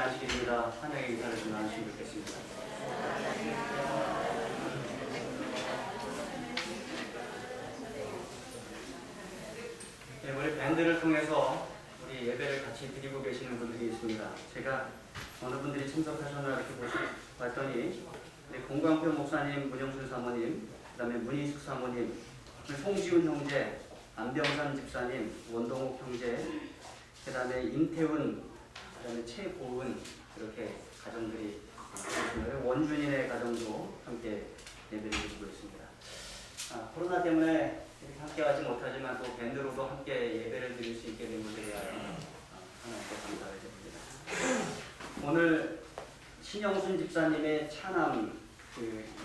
안식일입니다. 환영의 인사를 좀 나누시면 좋겠습니다. 네, 우리 밴드를 통해서 우리 예배를 같이 드리고 계시는 분들이 있습니다. 제가 어느 분들이 참석하셨나 이렇게 봤더니 공광표 목사님, 문영순 사모님, 그 다음에 문희숙 사모님, 송지훈 형제, 안병산 집사님, 원동욱 형제, 그 다음에 임태훈, 그 다음에 최고은, 이렇게 가정들이 있습니다. 원준인의 가정도 함께 예배를 드리고 있습니다. 코로나 때문에 이렇게 함께 하지 못하지만 또 밴드로도 함께 예배를 드릴 수 있게 된 것에 대하여 하나님께 감사를 드립니다. 오늘 신영순 집사님의 차남,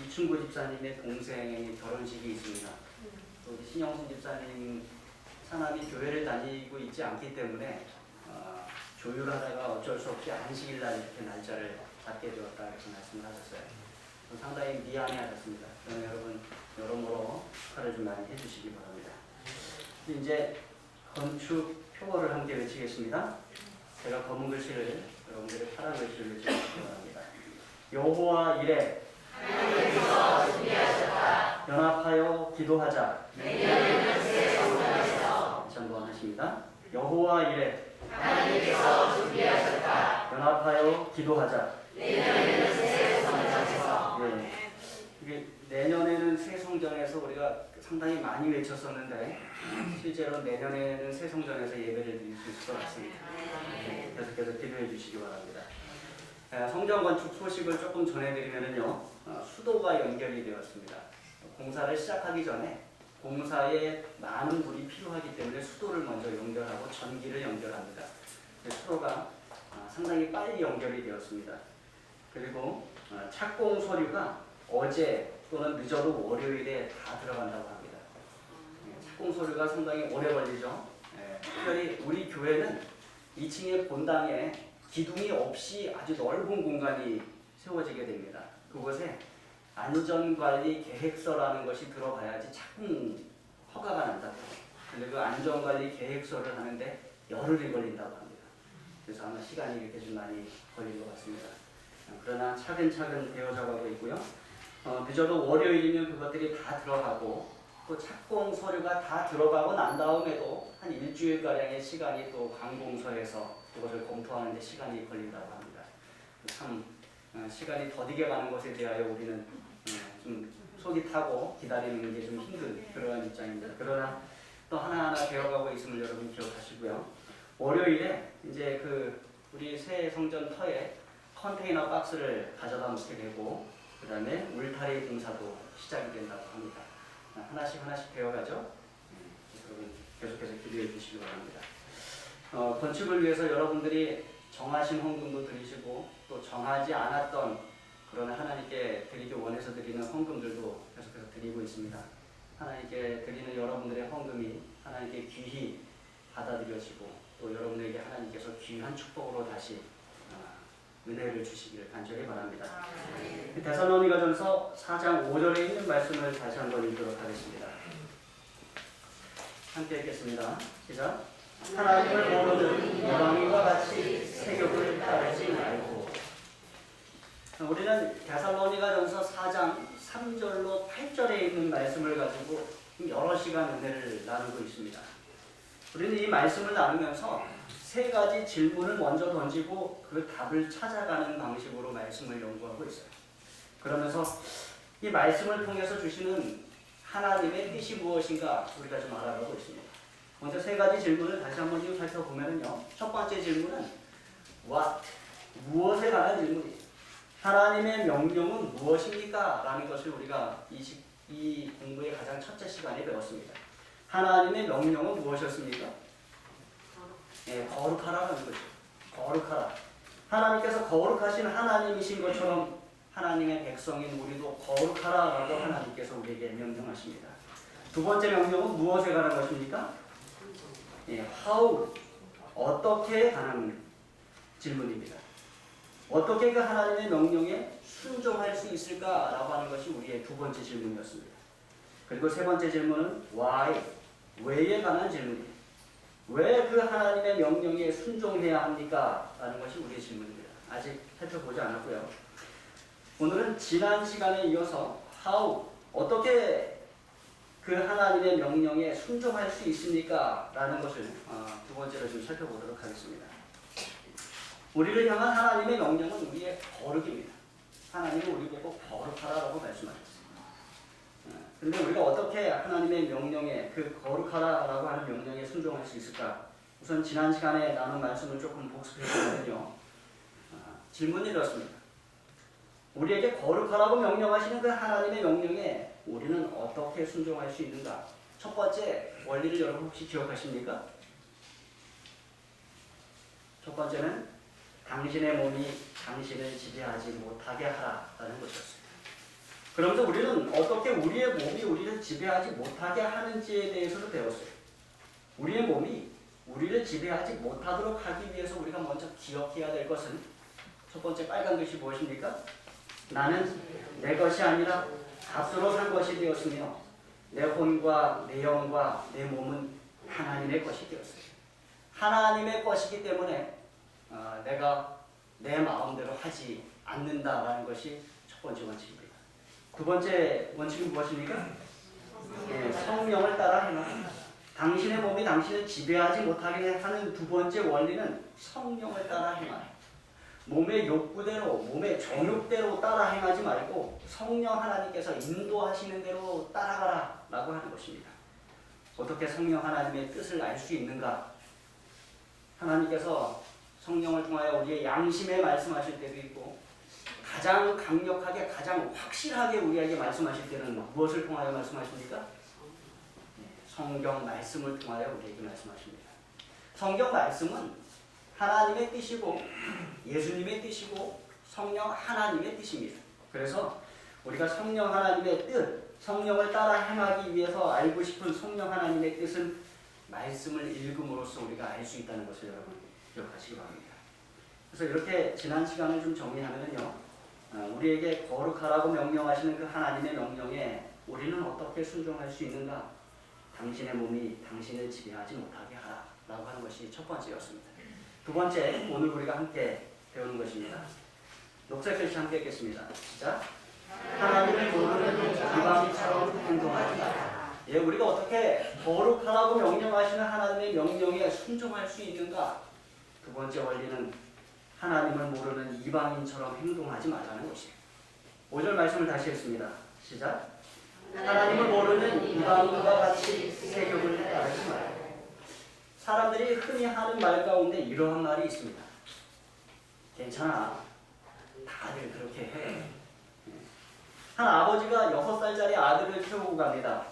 이충구 집사님의 동생의 결혼식이 있습니다. 또 우리 신영순 집사님 차남이 교회를 다니고 있지 않기 때문에 조율하다가 어쩔 수 없이 안식일날 이렇게 날짜를 잡게 되었다 이렇게 말씀을 하셨어요. 상당히 미안해하셨습니다. 그러나 여러분 여러모로 축하를 좀 많이 해주시기 바랍니다. 이제 건축 표어를 함께 외치겠습니다. 제가 검은 글씨를 여러분들의 파란 글씨를 외치시기 바랍니다. 여호와 이레 하나님께서 준비하셨다. 연합하여 기도하자. 내년에는 새 성전에서 다시 한번 하십니다. 여호와 이레 하나님께서 준비하셨다. 연합하여 기도하자. 내년에는 새 성전에서. 네. 이게 내년에는 새 성전에서 우리가 상당히 많이 외쳤었는데 실제로 내년에는 새 성전에서 예배를 드릴 수 있을 것 같습니다. 네. 계속해서 기도해 주시기 바랍니다. 성전 건축 소식을 조금 전해드리면요, 수도가 연결이 되었습니다. 공사를 시작하기 전에 공사에 많은 물이 필요하기 때문에 수도를 먼저 연결하고 전기를 연결합니다. 수도가 상당히 빨리 연결이 되었습니다. 그리고 착공 서류가 어제 또는 늦어도 월요일에 다 들어간다고 합니다. 착공 서류가 상당히 오래 걸리죠. 특별히 우리 교회는 2층의 본당에 기둥이 없이 아주 넓은 공간이 세워지게 됩니다. 그곳에 안전관리 계획서라는 것이 들어가야지 착공 허가가 난다고 해요. 근데 그 안전관리 계획서를 하는데 열흘이 걸린다고 합니다. 그래서 아마 시간이 이렇게 좀 많이 걸릴 것 같습니다. 그러나 차근차근 되어져가고 있고요. 늦어도 월요일이면 그것들이 다 들어가고 또 착공 서류가 다 들어가고 난 다음에도 한 일주일가량의 시간이 또 관공서에서 그것을 검토하는 데 시간이 걸린다고 합니다. 참 시간이 더디게 가는 것에 대하여 우리는 좀 속이 타고 기다리는 게 좀 힘든 그러한 입장입니다. 그러나 또 하나하나 되어가고 있음을 여러분 기억하시고요. 월요일에 이제 우리 새 성전 터에 컨테이너 박스를 가져다 놓게 되고 그 다음에 울타리 공사도 시작이 된다고 합니다. 하나씩 되어가죠. 여러분 계속해서 기도해 주시기 바랍니다. 건축을 위해서 여러분들이 정하신 헌금도 드리시고 또 정하지 않았던 그러나 하나님께 드리기 원해서 드리는 헌금들도 계속해서 드리고 있습니다. 하나님께 드리는 여러분들의 헌금이 하나님께 귀히 받아들여지고 또 여러분에게 하나님께서 귀한 축복으로 다시 은혜를 주시기를 간절히 바랍니다. 데살로니가전서 4장 5절에 있는 말씀을 다시 한번 읽도록 하겠습니다. 함께 읽겠습니다. 시작. 하나님을 모르는 이방인과 같이 세욕을 따르지 말고. 우리는 데살로니가전서 4장 3절로 8절에 있는 말씀을 가지고 여러 시간 은혜를 나누고 있습니다. 우리는 이 말씀을 나누면서 세 가지 질문을 먼저 던지고 그 답을 찾아가는 방식으로 말씀을 연구하고 있어요. 그러면서 이 말씀을 통해서 주시는 하나님의 뜻이 무엇인가 우리가 좀 알아가고 있습니다. 먼저 세 가지 질문을 다시 한번 좀 살펴보면요. 첫 번째 질문은 What? 무엇에 관한 질문이에요. 하나님의 명령은 무엇입니까? 라는 것을 우리가 이 공부의 가장 첫째 시간에 배웠습니다. 하나님의 명령은 무엇이었습니까? 거룩하라는 거죠. 거룩하라. 하나님께서 거룩하신 하나님이신 것처럼 하나님의 백성인 우리도 거룩하라라고 하나님께서 우리에게 명령하십니다. 두 번째 명령은 무엇에 관한 것입니까? how, 어떻게 관한 질문입니다. 어떻게 그 하나님의 명령에 순종할 수 있을까라고 하는 것이 우리의 두 번째 질문이었습니다. 그리고 세 번째 질문은 why, 왜에 관한 질문입니다. 왜 그 하나님의 명령에 순종해야 합니까? 라는 것이 우리의 질문입니다. 아직 살펴보지 않았고요. 오늘은 지난 시간에 이어서 어떻게 그 하나님의 명령에 순종할 수 있습니까? 라는 것을 두 번째로 좀 살펴보도록 하겠습니다. 우리를 향한 하나님의 명령은 우리의 거룩입니다. 하나님은 우리 보고 거룩하라라고 말씀하셨습니다. 그런데 우리가 어떻게 하나님의 명령에 그 거룩하라라고 하는 명령에 순종할 수 있을까? 우선 지난 시간에 나눈 말씀을 조금 복습해보면요. 질문이 이렇습니다. 우리에게 거룩하라고 명령하시는 그 하나님의 명령에 우리는 어떻게 순종할 수 있는가? 첫 번째 원리를 여러분 혹시 기억하십니까? 첫 번째는 당신의 몸이 당신을 지배하지 못하게 하라라는 것이었습니다. 그러면서 우리는 어떻게 우리의 몸이 우리를 지배하지 못하게 하는지에 대해서도 배웠어요. 우리의 몸이 우리를 지배하지 못하도록 하기 위해서 우리가 먼저 기억해야 될 것은 첫 번째 빨간 글씨 무엇입니까? 나는 내 것이 아니라 값으로 산 것이 되었으며 내 혼과 내 영과 내 몸은 하나님의 것이 되었어요. 하나님의 것이기 때문에 내가 내 마음대로 하지 않는다라는 것이 첫 번째 원칙입니다. 두 번째 원칙은 무엇입니까? 성령을 따라 행하라. 당신의 몸이 당신을 지배하지 못하게 하는 두 번째 원리는 성령을 따라 행하라. 몸의 욕구대로, 몸의 정욕대로 따라 행하지 말고 성령 하나님께서 인도하시는 대로 따라가라 라고 하는 것입니다. 어떻게 성령 하나님의 뜻을 알 수 있는가? 하나님께서 성령을 통하여 우리의 양심에 말씀하실 때도 있고 가장 강력하게 가장 확실하게 우리에게 말씀하실 때는 무엇을 통하여 말씀하십니까? 성경 말씀을 통하여 우리에게 말씀하십니다. 성경 말씀은 하나님의 뜻이고 예수님의 뜻이고 성령 하나님의 뜻입니다. 그래서 우리가 성령 하나님의 뜻, 성령을 따라 행하기 위해서 알고 싶은 성령 하나님의 뜻은 말씀을 읽음으로써 우리가 알 수 있다는 것을 여러분 기억하시기 바랍니다. 그래서 이렇게 지난 시간을 좀 정리하면요, 우리에게 거룩하라고 명령하시는 그 하나님의 명령에 우리는 어떻게 순종할 수 있는가? 당신의 몸이 당신을 지배하지 못하게 하라 라고 하는 것이 첫 번째였습니다. 두 번째, 오늘 우리가 함께 배우는 것입니다. 녹색 글씨 함께 읽겠습니다. 시작. 하나님을 모르는 이방인처럼 행동하지 마라. 우리가 어떻게 거룩하라고 명령하시는 하나님의 명령에 순종할 수 있는가? 두 번째 원리는 하나님을 모르는 이방인처럼 행동하지 말라는 것이에요. 5절 말씀을 다시 읽습니다. 시작. 하나님을 모르는 이방인과 같이 세욕을 따르지 말라. 사람들이 흔히 하는 말 가운데 이러한 말이 있습니다. 괜찮아. 다들 그렇게 해. 한 아버지가 6살짜리 아들을 태우고 갑니다.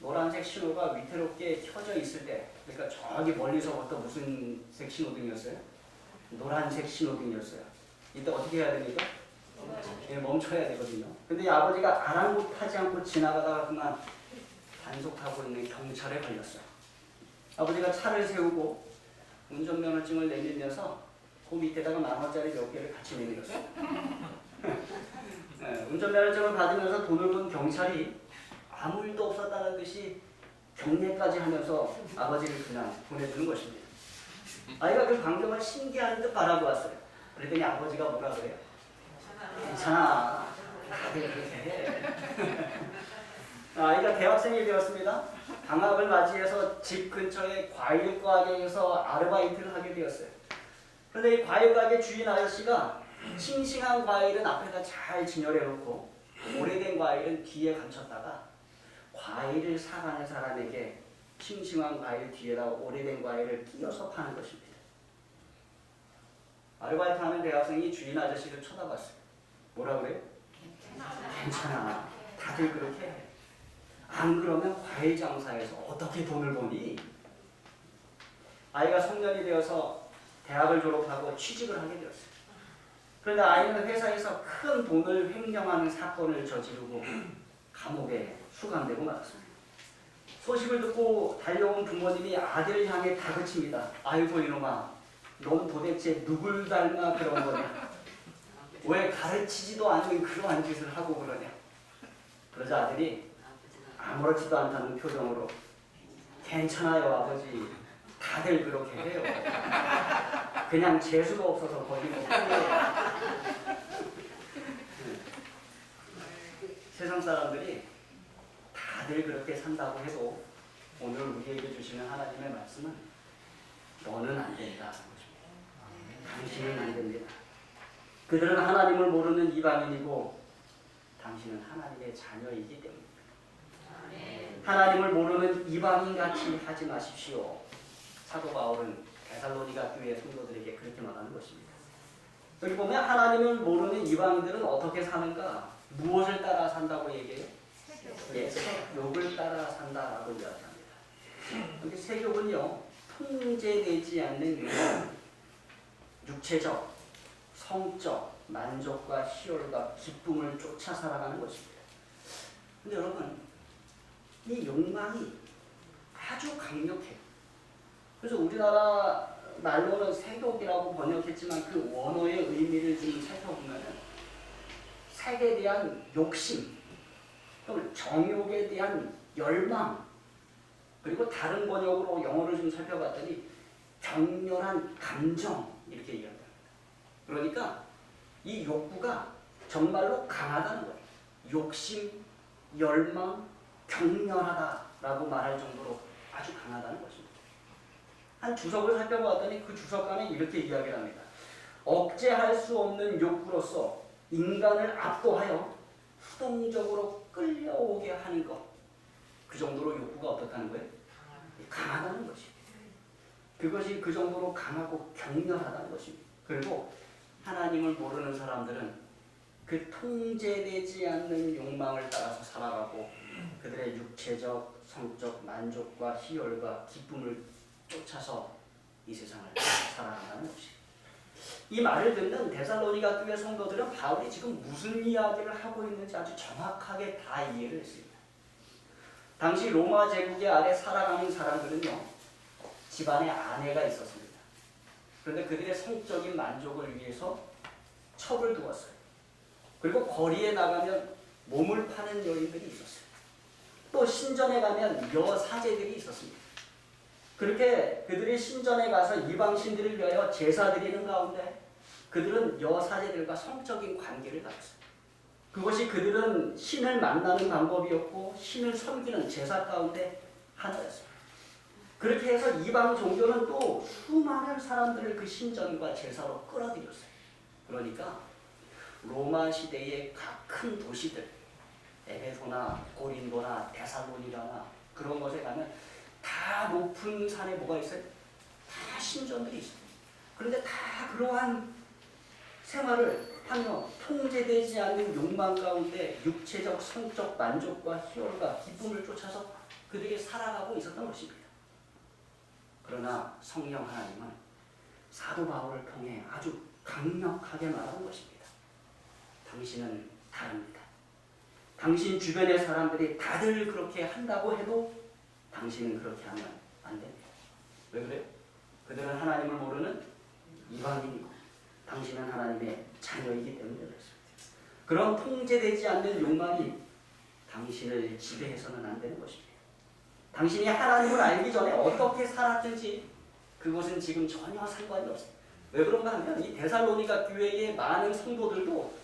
노란색 신호가 위태롭게 켜져 있을 때, 그러니까 저기 멀리서부터 무슨 색 신호등이었어요? 노란색 신호등이었어요. 이때 어떻게 해야 됩니까? 멈춰야 되거든요. 근데 이 아버지가 아랑곳하지 않고 지나가다가 그만 단속하고 있는 경찰에 걸렸어요. 아버지가 차를 세우고 운전면허증을 내밀면서 그 밑에다가 10,000원짜리 몇 개를 같이 내밀었어요. 운전면허증을 받으면서 돈을 본 경찰이 아무 일도 없었다는 듯이 경례까지 하면서 아버지를 그냥 보내주는 것입니다. 아이가 그 광경을 신기한 듯 바라보았어요. 그랬더니 아버지가 뭐라 그래요? 괜찮아. 다들 그렇게 해. 아이가 대학생이 되었습니다. 방학을 맞이해서 집 근처의 과일 가게에서 아르바이트를 하게 되었어요. 그런데 이 과일 가게 주인 아저씨가 싱싱한 과일은 앞에다 잘 진열해 놓고 오래된 과일은 뒤에 감췄다가 과일을 사가는 사람에게 싱싱한 과일 뒤에다 오래된 과일을 끼워서 파는 것입니다. 아르바이트 하는 대학생이 주인 아저씨를 쳐다봤어요. 뭐라 그래요? 괜찮아. 다들 그렇게 해. 안 그러면 과일 장사에서 어떻게 돈을 버니? 아이가 성년이 되어서 대학을 졸업하고 취직을 하게 되었어요. 그런데 아이는 회사에서 큰 돈을 횡령하는 사건을 저지르고 감옥에 수감되고 말았습니다. 소식을 듣고 달려온 부모님이 아들을 향해 다그칩니다. 아이고 이놈아, 넌 도대체 누굴 닮아 그런 거냐? 왜 가르치지도 않는 그러한 짓을 하고 그러냐? 그러자 아들이 아무렇지도 않다는 표정으로 괜찮아요 아버지, 다들 그렇게 해요. 그냥 재수가 없어서 거기는 세상 사람들이 다들 그렇게 산다고 해도 오늘 우리에게 주시는 하나님의 말씀은 너는 안 된다. 당신은 안 됩니다. 그들은 하나님을 모르는 이방인이고 당신은 하나님의 자녀이기 때문입니다. 하나님을 모르는 이방인같이 하지 마십시오. 사도 바울은 데살로니가 교회 성도들에게 그렇게 말하는 것입니다. 여기 보면 하나님을 모르는 이방인들은 어떻게 사는가? 무엇을 따라 산다고 얘기해요? 예, 색욕을 따라 산다라고 이야기합니다. 여기 색욕은요, 통제되지 않는 육체적, 성적 만족과 희열과 기쁨을 쫓아 살아가는 것입니다. 근데 여러분, 이 욕망이 아주 강력해요. 그래서 우리나라 말로는 색욕이라고 번역했지만 그 원어의 의미를 좀 살펴보면 색에 대한 욕심, 또는 정욕에 대한 열망, 그리고 다른 번역으로 영어를 좀 살펴봤더니 격렬한 감정 이렇게 얘기합니다. 그러니까 이 욕구가 정말로 강하다는 거예요. 욕심, 열망, 격렬하다라고 말할 정도로 아주 강하다는 것입니다. 한 주석을 살펴봤더니 그 주석 안에 이렇게 이야기를 합니다. 억제할 수 없는 욕구로서 인간을 압도하여 수동적으로 끌려오게 하는 것. 그 정도로 욕구가 어떻다는 거예요? 강하다는 것입니다. 그것이 그 정도로 강하고 격렬하다는 것입니다. 그리고 하나님을 모르는 사람들은 그 통제되지 않는 욕망을 따라서 살아가고 그들의 육체적, 성적 만족과 희열과 기쁨을 쫓아서 이 세상을 살아간다는 것입니다. 이 말을 듣는 데살로니가 교회 성도들은 바울이 지금 무슨 이야기를 하고 있는지 아주 정확하게 다 이해를 했습니다. 당시 로마 제국의 아래 살아가는 사람들은요, 집안에 아내가 있었습니다. 그런데 그들의 성적인 만족을 위해서 첩을 두었어요. 그리고 거리에 나가면 몸을 파는 여인들이 있었어요. 또 신전에 가면 여사제들이 있었습니다. 그렇게 그들이 신전에 가서 이방신들을 위하여 제사 드리는 가운데 그들은 여사제들과 성적인 관계를 가졌어요. 그것이 그들은 신을 만나는 방법이었고 신을 섬기는 제사 가운데 하나였습니다. 그렇게 해서 이방 종교는 또 수많은 사람들을 그 신전과 제사로 끌어들였어요. 그러니까 로마 시대의 각 큰 도시들, 에베소나 고린도나 데살로니가나 그런 곳에 가면 다 높은 산에 뭐가 있어요? 다 신전들이 있어요. 그런데 다 그러한 생활을 하며 통제되지 않는 욕망 가운데 육체적, 성적 만족과 희열과 기쁨을 쫓아서 그들이 살아가고 있었던 것입니다. 그러나 성령 하나님은 사도 바울을 통해 아주 강력하게 말하는 것입니다. 당신은 다릅니다. 당신 주변의 사람들이 다들 그렇게 한다고 해도 당신은 그렇게 하면 안 됩니다. 왜 그래요? 그들은 하나님을 모르는 이방인이고 당신은 하나님의 자녀이기 때문에 그렇습니다. 그런 통제되지 않는 욕망이 당신을 지배해서는 안 되는 것입니다. 당신이 하나님을 알기 전에 어떻게 살았든지 그것은 지금 전혀 상관이 없습니다. 왜 그런가 하면 이 데살로니가 교회의 많은 성도들도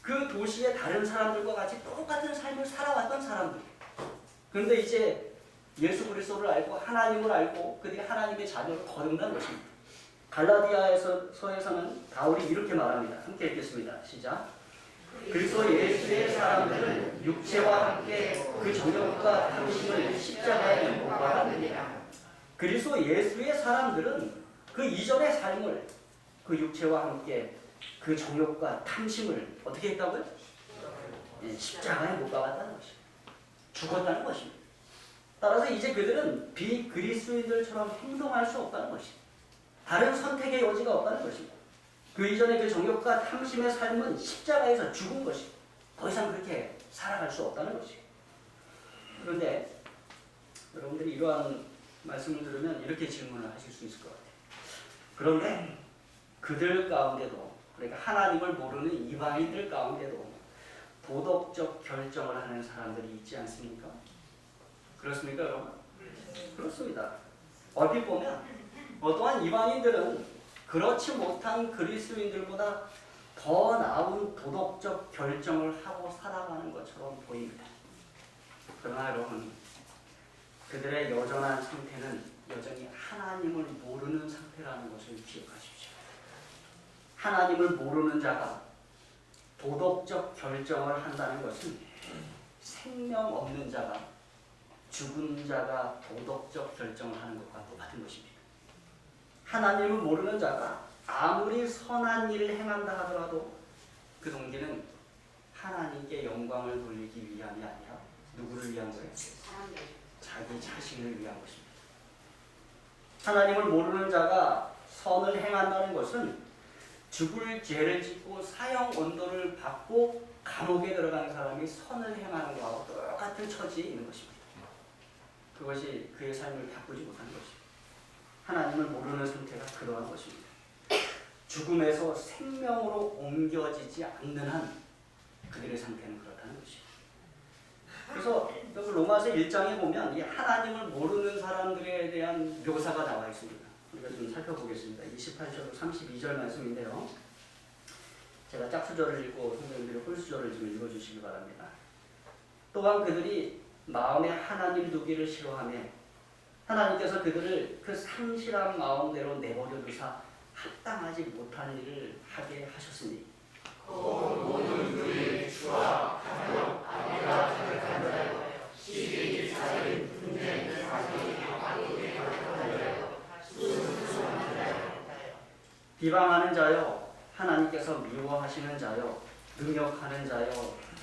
그 도시의 다른 사람들과 같이 똑같은 삶을 살아왔던 사람들. 그런데 이제 예수 그리스도를 알고 하나님을 알고 그들이 하나님의 자녀로 거듭난 것입니다. 갈라디아서에서는 바울이 이렇게 말합니다. 함께 읽겠습니다. 시작. 그리스도 예수의 사람들은 육체와 함께 그 정욕과 탐심을 십자가에 못 박았느니라. 그리스도 예수의 사람들은 그 이전의 삶을 그 육체와 함께 그 정욕과 탐심을 어떻게 했다고요? 십자가에 못 박았다는 것입니다. 죽었다는 것입니다. 따라서 이제 그들은 비그리스도인들처럼 행동할 수 없다는 것입니다. 다른 선택의 여지가 없다는 것입니다. 그 이전에 그 정욕과 탐심의 삶은 십자가에서 죽은 것입니다. 더 이상 그렇게 살아갈 수 없다는 것입니다. 그런데 여러분들이 이러한 말씀을 들으면 이렇게 질문을 하실 수 있을 것 같아요. 그런데 그들 가운데도, 그러니까 하나님을 모르는 이방인들 가운데도 도덕적 결정을 하는 사람들이 있지 않습니까? 그렇습니까, 여러분? 그렇습니다. 얼핏 보면 어떠한 이방인들은 그렇지 못한 그리스도인들보다 더 나은 도덕적 결정을 하고 살아가는 것처럼 보입니다. 그러나 여러분, 그들의 여전한 상태는 여전히 하나님을 모르는 상태라는 것을 기억하십시오. 하나님을 모르는 자가 도덕적 결정을 한다는 것은 생명 없는 자가, 죽은 자가 도덕적 결정을 하는 것과 똑같은 것입니다. 하나님을 모르는 자가 아무리 선한 일을 행한다 하더라도 그 동기는 하나님께 영광을 돌리기 위함이 아니라 누구를 위한 거예요? 자기 자신을 위한 것입니다. 하나님을 모르는 자가 선을 행한다는 것은 죽을 죄를 짓고 사형 언도를 받고 감옥에 들어가는 사람이 선을 행하는 것과 똑같은 처지에 있는 것입니다. 그것이 그의 삶을 바꾸지 못하는 것입니다. 하나님을 모르는 상태가 그러한 것입니다. 죽음에서 생명으로 옮겨지지 않는 한 그들의 상태는 그렇다는 것입니다. 그래서 여기 로마서 1장에 보면 이 하나님을 모르는 사람들에 대한 묘사가 나와 있습니다. 우리가 좀 살펴보겠습니다. 28절, 32절 말씀인데요. 제가 짝수절을 읽고 선생님들이 홀수절을 좀 읽어주시기 바랍니다. 또한 그들이 마음에 하나님 두기를 싫어하며 하나님께서 그들을 그 상실한 마음대로 내버려 두사 합당하지 못한 일을 하게 하셨으니 모든 그의 주와 가족 아내가 자격한 자요 시기 살인 분쟁 사기 악독에 가득한 자요 수수한 자요 비방하는 자요 하나님께서 미워하시는 자요 능욕하는 자요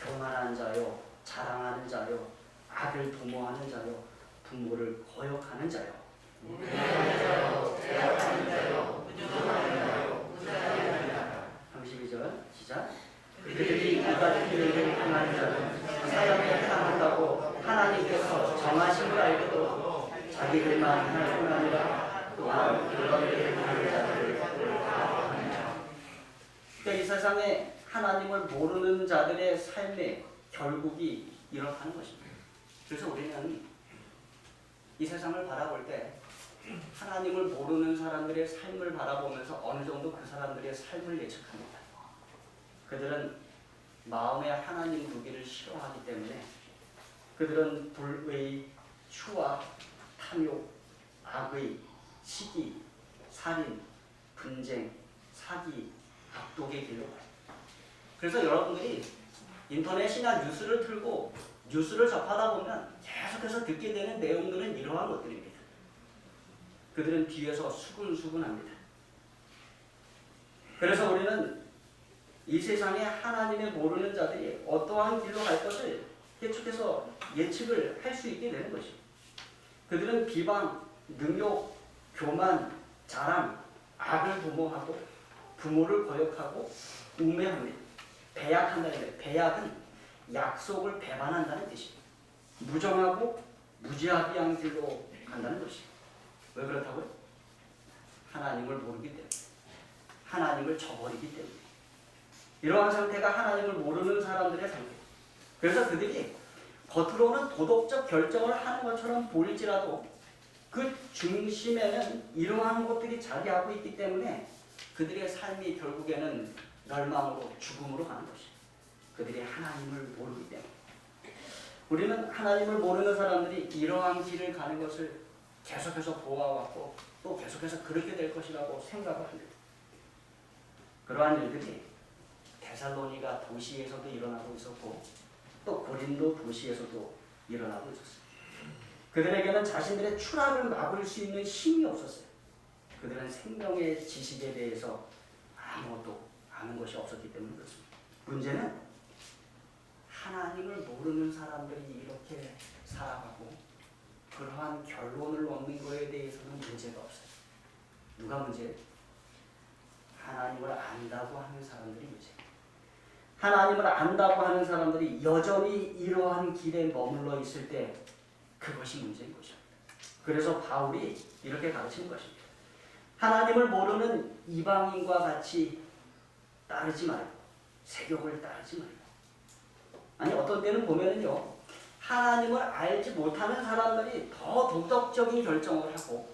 교만한 자요 자랑하는 자요 악을 도모하는 자요 부모를 거역하는 자요 우매하는 자요 대악하는 자요 무정하는 자요 무자하는 자요 32절 시작. 그들이 이같기를 행하는 자는 사형에 해당한다고 하나님께서 정하신 걸 알고도 자기들만 할 뿐 아니라 또한 그런 일을 하는 자들을 거역하는 자. 그러니까 이 세상에 하나님을 모르는 자들의 삶의 결국이 이렇다는 것입니다. 그래서 우리는 이 세상을 바라볼 때 하나님을 모르는 사람들의 삶을 바라보면서 어느 정도 그 사람들의 삶을 예측합니다. 그들은 마음에 하나님 두기를 싫어하기 때문에 그들은 불의, 추악, 탐욕, 악의, 시기, 살인, 분쟁, 사기, 악독의 길로 가요. 그래서 여러분들이 인터넷이나 뉴스를 틀고 뉴스를 접하다 보면 계속해서 듣게 되는 내용들은 이러한 것들입니다. 그들은 뒤에서 수근수근합니다. 그래서 우리는 이 세상에 하나님을 모르는 자들이 어떠한 길로 갈 것을 계속해서 예측을 할 수 있게 되는 것입니다. 그들은 비방, 능욕, 교만, 자랑, 악을 도모하고 부모를 거역하고 우매합니다. 배약한다는 거예요. 배약은 약속을 배반한다는 뜻입니다. 무정하고 무지합의한 길로 간다는 것입니다. 왜 그렇다고요? 하나님을 모르기 때문에, 하나님을 저버리기 때문에. 이러한 상태가 하나님을 모르는 사람들의 상태. 그래서 그들이 겉으로는 도덕적 결정을 하는 것처럼 보일지라도 그 중심에는 이러한 것들이 자리하고 있기 때문에 그들의 삶이 결국에는 멸망으로, 죽음으로 가는 것입니다. 그들이 하나님을 모르기 때문에. 우리는 하나님을 모르는 사람들이 이러한 길을 가는 것을 계속해서 보아왔고 또 계속해서 그렇게 될 것이라고 생각을 합니다. 그러한 일들이 데살로니가 도시에서도 일어나고 있었고 또 고린도 도시에서도 일어나고 있었습니다. 그들에게는 자신들의 추락을 막을 수 있는 힘이 없었어요. 그들은 생명의 지식에 대해서 아무것도 아는 것이 없었기 때문에 그렇습니다. 문제는 하나님을 모르는 사람들이 이렇게 살아가고 그러한 결론을 얻는 것에 대해서는 문제가 없어요. 누가 문제예요? 하나님을 안다고 하는 사람들이 문제예요. 하나님을 안다고 하는 사람들이 여전히 이러한 길에 머물러 있을 때 그것이 문제인 것입니다. 그래서 바울이 이렇게 가르치는 것입니다. 하나님을 모르는 이방인과 같이 따르지 말고 세욕을 따르지 말고 아니 어떤 때는 보면은요 하나님을 알지 못하는 사람들이 더 도덕적인 결정을 하고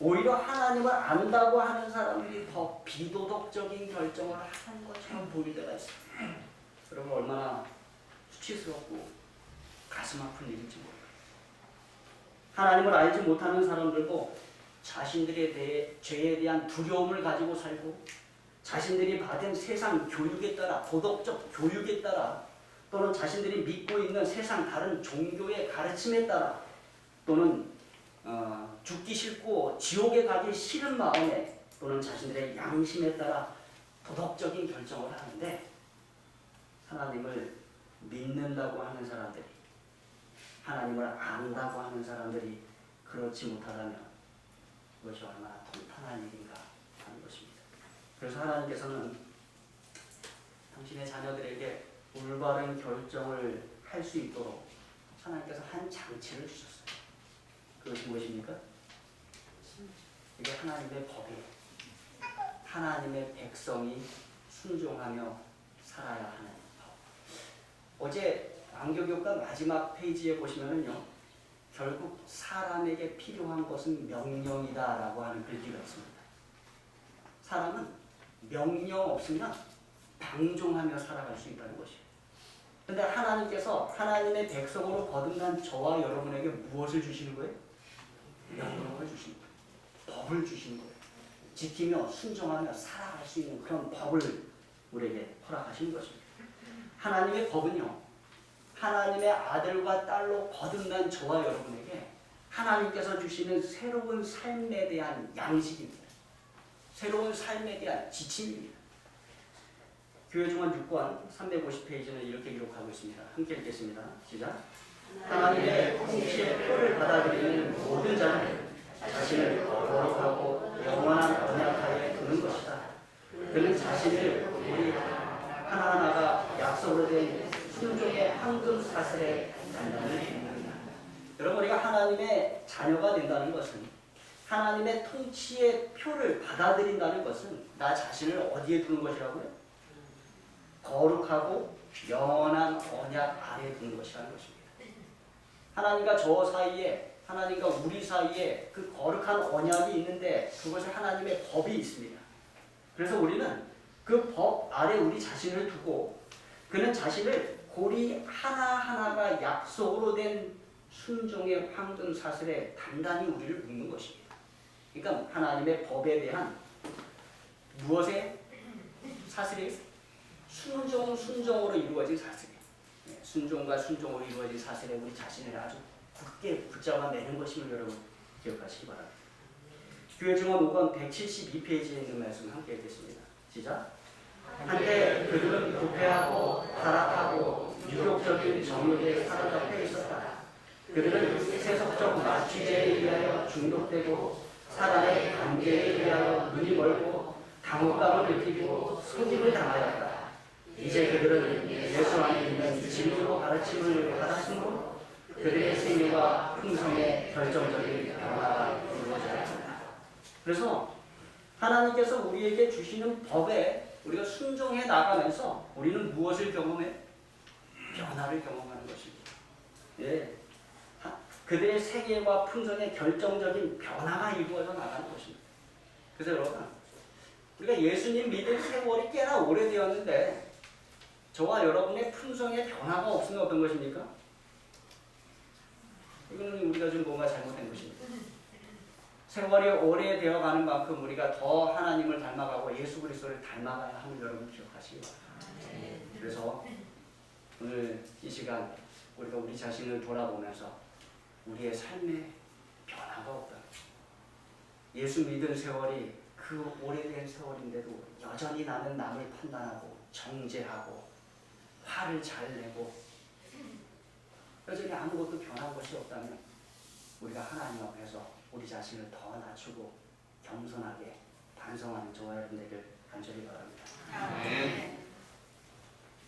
오히려 하나님을 안다고 하는 사람들이 더 비도덕적인 결정을 하는 것처럼 보일 때가 있어요. 여러분 얼마나 수치스럽고 가슴 아픈 일인지 모르겠어요. 하나님을 알지 못하는 사람들도 자신들의 죄에 대한 두려움을 가지고 살고 자신들이 받은 세상 교육에 따라 도덕적 교육에 따라 또는 자신들이 믿고 있는 세상 다른 종교의 가르침에 따라 또는 죽기 싫고 지옥에 가기 싫은 마음에 또는 자신들의 양심에 따라 도덕적인 결정을 하는데 하나님을 믿는다고 하는 사람들이 하나님을 안다고 하는 사람들이 그렇지 못하다면 그것이 얼마나 통탄한 일인가 하는 것입니다. 그래서 하나님께서는 당신의 자녀들에게 올바른 결정을 할 수 있도록 하나님께서 한 장치를 주셨어요. 그것이 무엇입니까? 이게 하나님의 법이에요. 하나님의 백성이 순종하며 살아야 하는 법. 어제 왕교교과 마지막 페이지에 보시면은요, 결국 사람에게 필요한 것은 명령이다라고 하는 글귀가 있습니다. 사람은 명령 없으면 방종하며 살아갈 수 있다는 것이에요. 그런데 하나님께서 하나님의 백성으로 거듭난 저와 여러분에게 무엇을 주시는 거예요? 명령을 주시는 거예요. 법을 주시는 거예요. 지키며 순종하며 살아갈 수 있는 그런 법을 우리에게 허락하시는 것입니다. 하나님의 법은요, 하나님의 아들과 딸로 거듭난 저와 여러분에게 하나님께서 주시는 새로운 삶에 대한 양식입니다. 새로운 삶에 대한 지침입니다. 교회중원 6권 350페이지는 이렇게 기록하고 있습니다. 함께 읽겠습니다. 시작. 하나님의 통치의 표를 받아들이는 모든 자는 자신을 거룩하고 영원한 언약하에 두는 것이다. 그는 자신을 우리 하나하나가 약속으로 된 순종의 황금 사슬에 단단히 믿는다. 여러분, 우리가 하나님의 자녀가 된다는 것은 하나님의 통치의 표를 받아들인다는 것은 나 자신을 어디에 두는 것이라고요? 거룩하고 영원한 언약 아래에 두는 것이라는 것입니다. 하나님과 저 사이에, 하나님과 우리 사이에 그 거룩한 언약이 있는데 그것은 하나님의 법이 있습니다. 그래서 우리는 그 법 아래 우리 자신을 두고 그는 자신을 고리 하나하나가 약속으로 된 순종의 황금 사슬에 단단히 우리를 묶는 것입니다. 그러니까 하나님의 법에 대한 무엇의 사슬이? 순종으로 이루어진 사슬이에요. 순종과 순종으로 이루어진 사슬에 우리 자신을 아주 굳게 붙잡아내는 것임을 여러분 기억하시기 바랍니다. 교회중원 5권 172페이지에 있는 말씀 함께 읽겠습니다. 시작. 한때 그들은 부패하고 타락하고 유욕적인 정욕에 사로잡혀 있었다. 그들은 세속적 마취제에 의하여 중독되고 사람의 관계에 의하여 눈이 멀고 당혹감을 느끼고 소집을 당하였다. 이제 그들은 예수 안에 있는 진리로 가르침을 받았으므로 그들의 생애와 풍성의 결정적인 변화가 이루어져야 한다. 그래서 하나님께서 우리에게 주시는 법에 우리가 순종해 나가면서 우리는 무엇을 경험해? 변화를 경험하는 것입니다. 예. 그들의 생애와 풍성의 결정적인 변화가 이루어져 나가는 것입니다. 그래서 여러분, 우리가 예수님 믿을 세월이 꽤나 오래되었는데 저와 여러분의 품성에 변화가 없으면 어떤 것입니까? 이거는 우리가 좀 뭔가 잘못된 것입니다. 세월이 오래되어 가는 만큼 우리가 더 하나님을 닮아가고 예수 그리스도를 닮아가야 함을 여러분 기억하시기 바랍니다. 그래서 오늘 이 시간 우리가 우리 자신을 돌아보면서 우리의 삶에 변화가 없다. 예수 믿은 세월이 그 오래된 세월인데도 여전히 나는 남을 판단하고 정죄하고 화를 잘 내고 여전히 아무것도 변한 것이 없다면 우리가 하나님 앞에서 우리 자신을 더 낮추고 겸손하게 반성하는 저와 여러분 되길 간절히 바랍니다.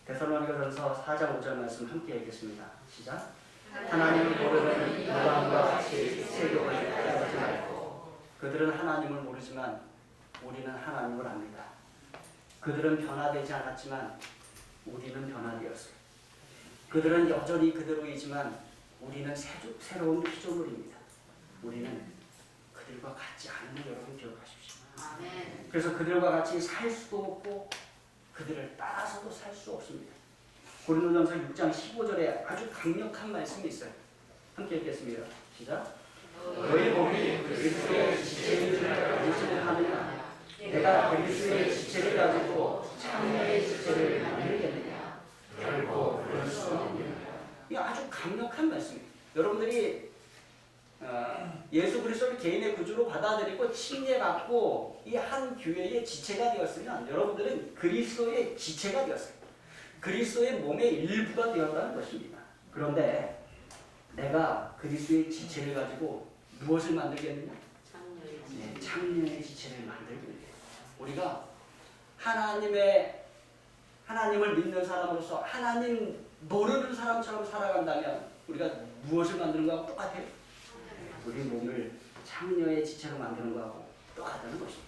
데살로니가전서 4장 5절 말씀 함께 읽겠습니다. 시작. 하나님을 모르는 무당과 같이 세교를 따르지 말고 그들은 하나님을 모르지만 우리는 하나님을 압니다. 그들은 변화되지 않았지만 우리는 변화되었어요. 그들은 여전히 그대로이지만 우리는 새로운 피조물입니다. 우리는 그들과 같지 않음을 여러분 기억하십시오. 아멘. 그래서 그들과 같이 살 수도 없고 그들을 따라서도 살 수 없습니다. 고린도전서 6장 15절에 아주 강력한 말씀이 있어요. 함께 읽겠습니다. 시작. 너희 몸이 그리스도의 지체인 줄 의심하느냐? 내가 그리스도의 지체를 가지고 창녀의 지체를 만들겠느냐? 결코 그럴 수 없느니라. 이 아주 강력한 말씀입니다. 여러분들이 예수 그리스도를 개인의 구주로 받아들이고 칭례받고 이 한 교회의 지체가 되었으면 여러분들은 그리스도의 지체가 되었어요. 그리스도의 몸의 일부가 되었다는 것입니다. 그런데 내가 그리스도의 지체를 가지고 무엇을 만들겠느냐? 네, 창녀의 지체를 만들겠느냐. 우리가 하나님을 믿는 사람으로서 하나님 모르는 사람처럼 살아간다면 우리가 무엇을 만드는 거하고 똑같아요? 우리 몸을 창녀의 지체로 만드는 거하고 똑같다는 것입니다.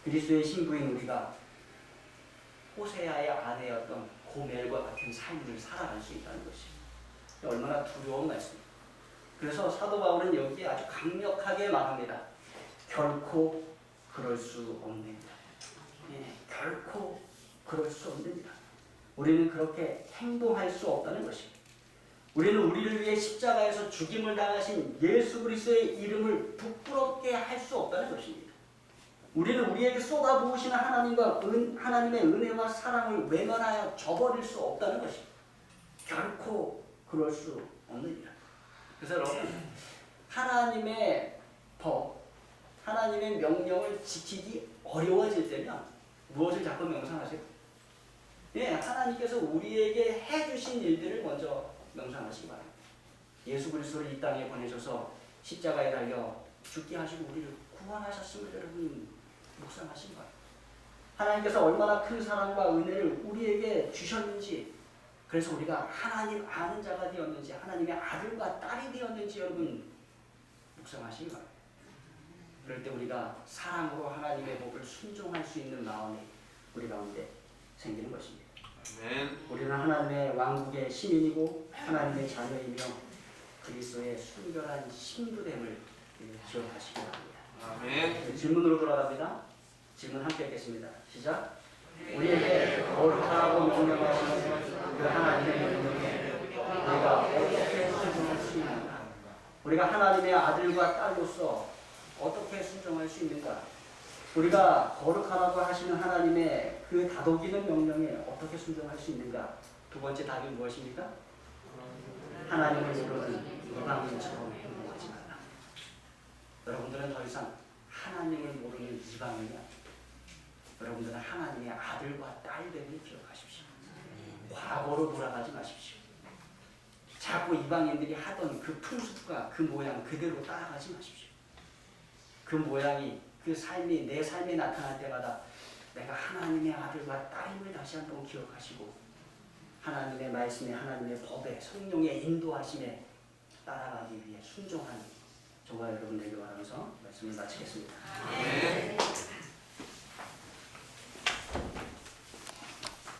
그리스도의 신부인 우리가 호세아의 아내였던 고멜과 같은 삶을 살아갈 수 있다는 것입니다. 얼마나 두려운 말씀입니다. 그래서 사도 바울은 여기에 아주 강력하게 말합니다. 결코 그럴 수 없습니다. 네, 결코 그럴 수 없습니다. 우리는 그렇게 행동할 수 없다는 것입니다. 우리는 우리를 위해 십자가에서 죽임을 당하신 예수 그리스도의 이름을 부끄럽게 할 수 없다는 것입니다. 우리는 우리에게 쏟아부으시는 하나님의 은혜와 사랑을 외면하여 저버릴 수 없다는 것입니다. 결코 그럴 수 없느니라. 그래서 여러분, 하나님의 법, 하나님의 명령을 지키기 어려워질 때면 무엇을 자꾸 명상하세요? 예, 하나님께서 우리에게 해주신 일들을 먼저 명상하시기 바랍니다. 예수 그리스도를 이 땅에 보내셔서 십자가에 달려 죽게 하시고 우리를 구원하셨음을 여러분 묵상하시기 바랍니다. 하나님께서 얼마나 큰 사랑과 은혜를 우리에게 주셨는지, 그래서 우리가 하나님 아는 자가 되었는지, 하나님의 아들과 딸이 되었는지 여러분 묵상하시기 바랍니다. 그럴 때 우리가 사랑으로 하나님의 법을 순종할 수 있는 마음이 우리 가운데 생기는 것입니다. 아멘. 우리는 하나님의 왕국의 시민이고 하나님의 자녀이며 그리스도의 순결한 신부됨을 기억하시기 바랍니다. 아멘. 질문으로 돌아갑니다. 질문 함께 읽겠습니다. 시작. 우리에게 거룩하고 명령하시는 그 하나님의 명령에 우리가 어떻게 순종할 수 있는가? 우리가 하나님의 아들과 딸로서 어떻게 순종할 수 있는가? 우리가 거룩하라고 하시는 하나님의 그 다독이는 명령에 어떻게 순종할 수 있는가? 두 번째 답이 무엇입니까? 하나님을 모르는 이방인처럼 행동하지 말라. 여러분들은 더 이상 하나님을 모르는 이방인이 아닙니다. 여러분들은 하나님의 아들과 딸됨을 기억하십시오. 과거로 돌아가지 마십시오. 자꾸 이방인들이 하던 그 풍습과 그 모양 그대로 따라가지 마십시오. 그 모양이, 그 삶이 내 삶에 나타날 때마다 내가 하나님의 아들과 딸임을 다시 한번 기억하시고 하나님의 말씀에, 하나님의 법에, 성령의 인도하심에 따라가기 위해 순종하는 저와 여러분 되길 바라면서 말씀을 마치겠습니다. 아멘.